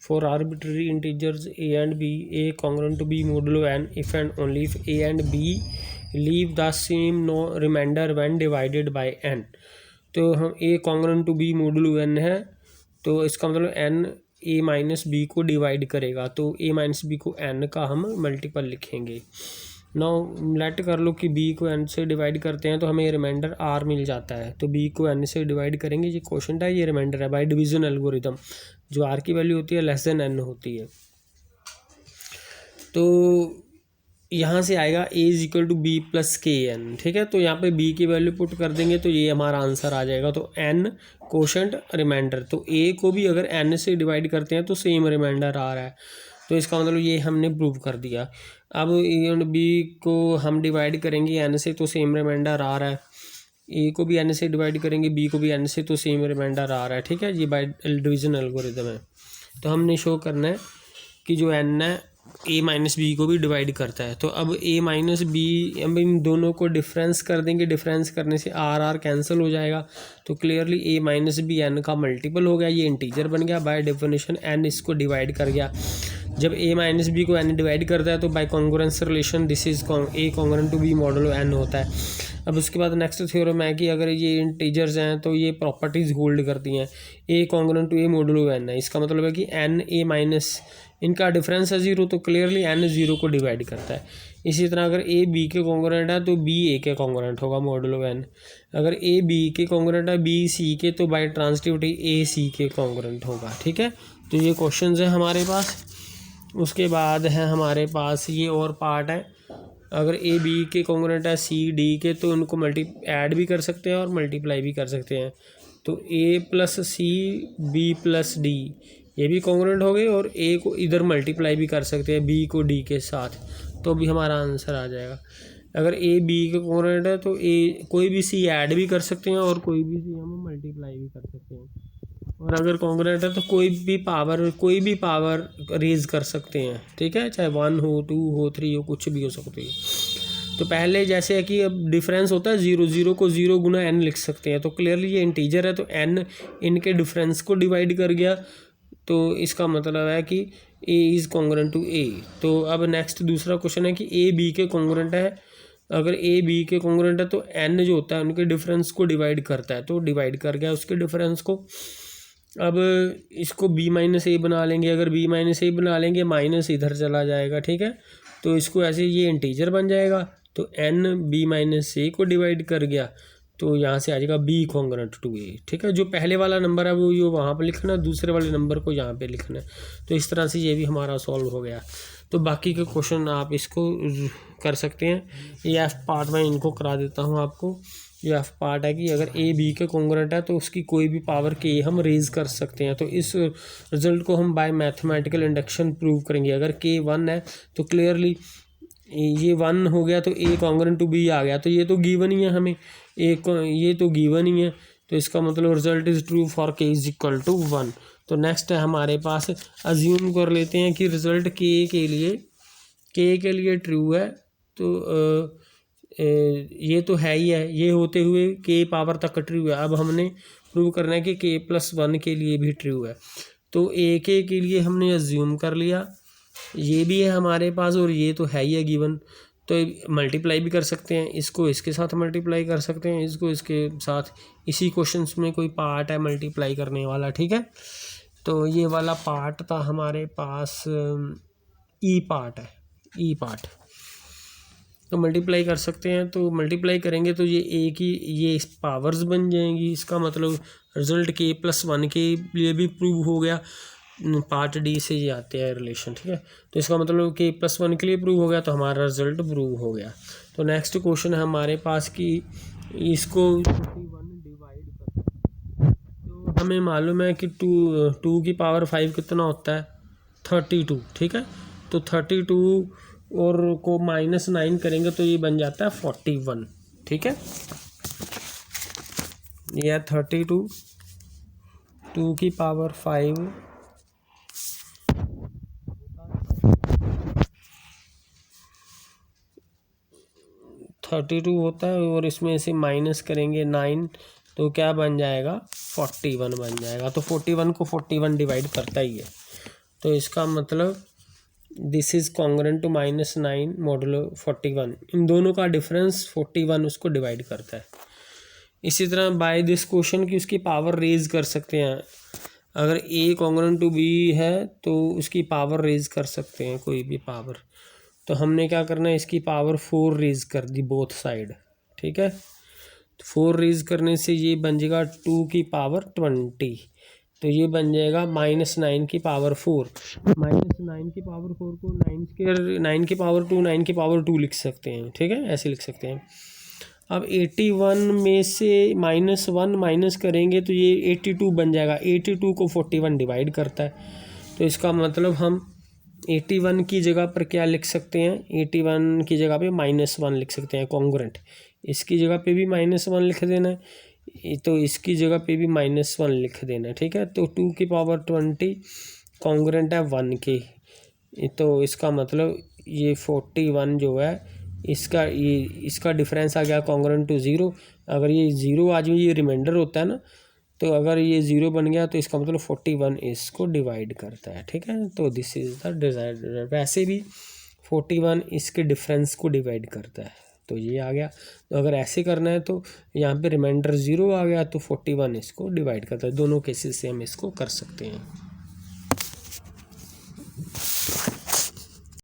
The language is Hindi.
for arbitrary integers a and b, a congruent to b modulo n if and only if a and b leave the same no remainder when divided by n। तो हम a congruent to b modulo n है, तो इसका मतलब n a माइनस बी को डिवाइड करेगा, तो a माइनस बी को n का हम मल्टीपल लिखेंगे। नाउ लेट कर लो कि b को n से डिवाइड करते हैं तो हमें रिमाइंडर r मिल जाता है, तो b को n से डिवाइड करेंगे, ये क्वेश्चन है, ये रिमाइंडर है बाय डिवीजन एल्गोरिदम, जो r की वैल्यू होती है लेस देन n होती है। तो यहाँ से आएगा a is equal to B plus K N, ठीक है। तो यहाँ पे b की वैल्यू पुट कर देंगे तो ये हमारा आंसर आ जाएगा। तो n कोशेंट रिमाइंडर, तो a को भी अगर n से डिवाइड करते हैं तो सेम रिमाइंडर आ रहा है, तो इसका मतलब ये हमने प्रूव कर दिया। अब ए और बी को हम डिवाइड करेंगे n से तो सेम रिमाइंडर आ रहा है, ए को भी n से डिवाइड करेंगे बी को भी n से तो सेम रिमाइंडर आ रहा है, ठीक है। ये बाय डिवीजन एल्गोरिदम है। तो हमने शो करना है कि जो n है a माइनस बी को भी डिवाइड करता है। तो अब a माइनस बी, अब इन दोनों को डिफरेंस कर देंगे, डिफरेंस करने से r कैंसिल हो जाएगा, तो clearly a minus B n का मल्टीपल हो गया, ये इंटीजर बन गया। बाय डेफिनेशन n इसको डिवाइड कर गया। जब a माइनस बी को n डिवाइड करता है तो by congruence relation this is a congruent to b modulo n होता है। अब उसके बाद नेक्स्ट थ्योरम है कि अगर ये इंटीजर्स हैं तो ये प्रॉपर्टीज़ होल्ड करती हैं, a congruent to a modulo n है, इसका मतलब है कि n a माइनस इनका डिफरेंस है 0, तो क्लियरली n 0 को डिवाइड करता है। इसी तरह अगर a b के कॉन्ग्रुएंट है तो b a के कॉन्ग्रुएंट होगा मॉडुलो n, अगर a b के कॉन्ग्रुएंट है b c के, तो बाय ट्रांसटिविटी a c के कॉन्ग्रुएंट होगा, ठीक है। तो ये क्वेश्चंस है हमारे पास। उसके बाद है हमारे पास ये और पार्ट है, अगर ए बी के कॉन्ग्रुएंट है सी डी के, तो उनको ऐड भी कर सकते हैं और मल्टीप्लाई भी कर सकते हैं। तो A plus C B plus D ये भी कॉन्ग्रुएंट हो गए, और ए को इधर मल्टीप्लाई भी कर सकते हैं बी को डी के साथ, तो भी हमारा आंसर आ जाएगा। अगर ए बी के कॉन्ग्रुएंट है तो ए कोई भी सी ऐड भी कर सकते हैं और कोई भी सी हम मल्टीप्लाई भी कर सकते हैं, और अगर कॉन्ग्रुएंट है तो कोई भी पावर रेज कर सकते हैं, ठीक है, चाहे 1 हो 2 हो 3 हो, कुछ भी हो सकती है। तो पहले जैसे है कि अब डिफरेंस होता है 0, 0 को 0 गुना n लिख सकते हैं, तो क्लियरली ये इंटीजर है तो n इनके डिफरेंस को डिवाइड कर गया, तो इसका मतलब है कि a is congruent to a। तो अब नेक्स्ट दूसरा क्वेश्चन है कि a b के कॉन्ग्रुएंट है, अगर a b के कॉन्ग्रुएंट है तो n जो होता है उनके डिफरेंस को डिवाइड करता है, तो डिवाइड कर गया उसके डिफरेंस को। अब इसको b माइनस ए बना लेंगे, अगर b माइनस ए बना लेंगे माइनस इधर चला जाएगा, ठीक है, तो इसको ऐसे ये इंटीजर बन जाएगा, तो n b माइनस ए को डिवाइड कर गया, तो यहाँ से आ जाएगा b कॉन्ग्रुएंट टू a, ठीक है। जो पहले वाला नंबर है वो ये वहाँ पे लिखना है, दूसरे वाले नंबर को यहाँ पे लिखना है। तो इस तरह से ये भी हमारा सॉल्व हो गया। तो बाकी के क्वेश्चन आप इसको कर सकते हैं। ये एफ पार्ट में इनको करा देता हूँ आपको। ये एफ पार्ट है कि अगर ए बी के कॉन्ग्रुएंट है तो उसकी कोई भी पावर के हम रेज कर सकते हैं, तो इस रिजल्ट को हम बाय मैथमेटिकल इंडक्शन प्रूव करेंगे। अगर के 1 है तो क्लियरली ये 1 हो गया, तो ए कॉन्ग्रुएंट टू बी आ गया, तो ये तो गिवन ही है हमें, ये तो गिवन ही है, तो इसका मतलब रिजल्ट इज़ ट्रू फॉर के इज इक्वल टू 1। तो नेक्स्ट है हमारे पास, अज्यूम कर लेते हैं कि रिजल्ट के के लिए ट्रू है, तो ये तो है ही है, ये होते हुए के पावर तक ट्रू है। अब हमने प्रूव करना है कि के प्लस 1 के लिए भी ट्रू है, तो ए के लिए हमने अज्यूम कर लिया, ये भी है हमारे पास और ये तो है ही है गिवन, तो मल्टीप्लाई भी कर सकते हैं, इसको इसके साथ मल्टीप्लाई कर सकते हैं, इसको इसके साथ। इसी क्वेश्चंस में कोई पार्ट है मल्टीप्लाई करने वाला, ठीक है। तो ये वाला पार्ट था हमारे पास, ई पार्ट है, ई पार्ट, तो मल्टीप्लाई कर सकते हैं। तो मल्टीप्लाई करेंगे तो ये ए की ये पावर्स बन जाएंगी, इसका मतलब रिजल्ट के प्लस 1 के लिए भी प्रूव हो गया। पार्ट डी से ये आते हैं रिलेशन, ठीक है। तो इसका मतलब के प्लस 1 के लिए प्रूव हो गया, तो हमारा रिजल्ट प्रूव हो गया। तो नेक्स्ट क्वेश्चन है हमारे पास कि इसको 41 डिवाइड करना, तो हमें मालूम है कि 2 की पावर 5 कितना होता है 32, ठीक है। तो 32 और को -9 करेंगे तो ये बन जाता है 41, ठीक है। यह 32 2 की पावर 5 32 होता है, और इसमें से माइनस करेंगे 9, तो क्या बन जाएगा 41 बन जाएगा। तो 41 को 41 डिवाइड करता ही है, तो इसका मतलब this is congruent to -9 modulo 41। इन दोनों का डिफरेंस 41 उसको डिवाइड करता है। इसी तरह बाय दिस क्वेश्चन की उसकी पावर रेज कर सकते हैं। अगर ए कॉन्ग्रुएंट टू बी है तो उसकी पावर रेज कर सकते हैं, कोई भी पावर। तो हमने क्या करना है, इसकी पावर 4 रेज कर दी बोथ साइड, ठीक है। 4 रेज करने से ये बन जाएगा 2 की पावर 20, तो ये बन जाएगा -9 की पावर 4। -9 की पावर 4 को 9 की पावर 2 9 की पावर 2 लिख सकते हैं, ठीक है, ऐसे लिख सकते हैं। अब 81 में से -1 माइनस करेंगे तो ये 82 बन जाएगा। 82 को 41 डिवाइड करता है, तो इसका मतलब हम 81 की जगह पर क्या लिख सकते हैं, 81 की जगह पे -1 लिख सकते हैं कॉन्ग्रुएंट। इसकी जगह पे भी -1 लिख देना है, तो इसकी जगह पे भी -1 लिख देना है, ठीक है। तो 2 की पावर 20 कॉन्ग्रुएंट है 1 के, तो इसका मतलब ये 41 जो है इसका डिफरेंस आ गया कॉन्ग्रुएंट टू 0। अगर ये 0 आ जाए, ये रिमाइंडर होता है ना, तो अगर ये 0 बन गया तो इसका मतलब 41 इसको डिवाइड करता है, ठीक है। तो दिस इज़ द डिजायर्ड। वैसे भी 41 इसके डिफरेंस को डिवाइड करता है, तो ये आ गया। तो अगर ऐसे करना है तो यहाँ पे रिमाइंडर 0 आ गया तो 41 इसको डिवाइड करता है। दोनों केसेस से हम इसको कर सकते हैं।